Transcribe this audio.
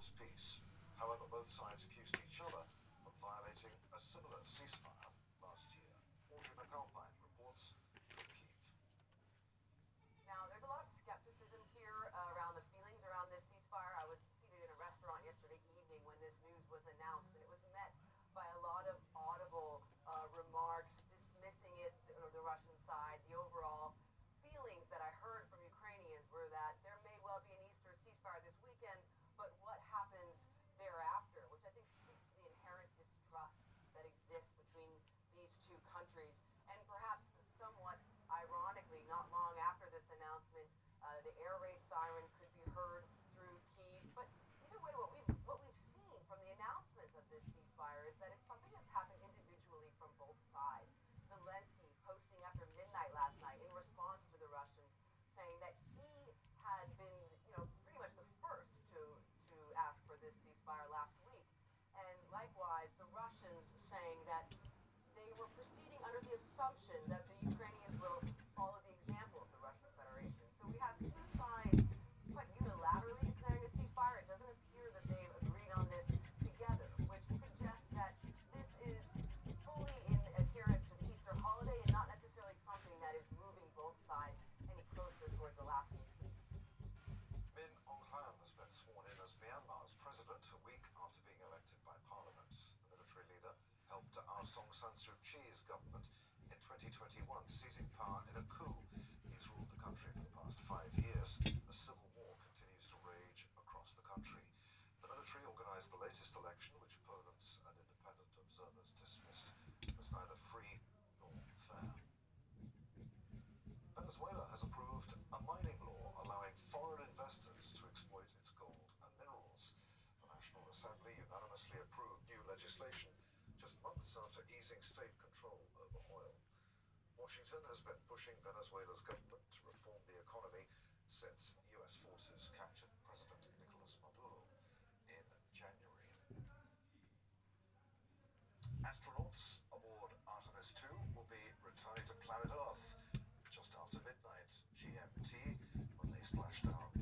promised peace. However, both sides accused each other of violating a similar ceasefire last year. Audrey McAlpine reports from Kyiv. Now, there's a lot of skepticism here around the feelings around this ceasefire. I was seated in a restaurant yesterday evening when this news was announced, and it was met by a lot of audible remarks dismissing it, the Russian side. The overall feelings that I heard from Ukrainians were that there may well be an Easter ceasefire this weekend, but what happens thereafter, which I think speaks to the inherent distrust that exists between these two countries. And perhaps somewhat ironically, not long after this announcement, the air raid siren could be heard through Kyiv. But either way, what we've seen from the announcement of this ceasefire is that it's something that's happened individually from both sides. Zelensky posting after midnight last night in response to the Russians, saying that he had been, pretty much the first to ask for this ceasefire last week. And likewise, the Russians saying that they were proceeding under the assumption that the Ukrainians will follow the example of the Russian Federation. So we have two sides quite unilaterally declaring a ceasefire. It doesn't appear that they've agreed on this together, which suggests that this is fully in adherence to the Easter holiday and not necessarily something that is moving both sides any closer towards a lasting peace. Min Aung Hlaing has been sworn in as Myanmar's president a week after being elected by parliament. The military leader helped to oust Aung San Suu Kyi's government in 2021, seizing power in a coup. He's ruled the country for the past 5 years. A civil war continues to rage across the country. The military organized the latest election, which opponents and independent observers dismissed as neither free nor fair. Venezuela has approved a mining law allowing foreign investors to exploit its gold and minerals. The National Assembly unanimously approved new legislation just months after easing state control over oil. Washington has been pushing Venezuela's government to reform the economy since U.S. forces captured President Nicolas Maduro in January. Astronauts aboard Artemis 2 will be returning to planet Earth just after midnight GMT when they splash down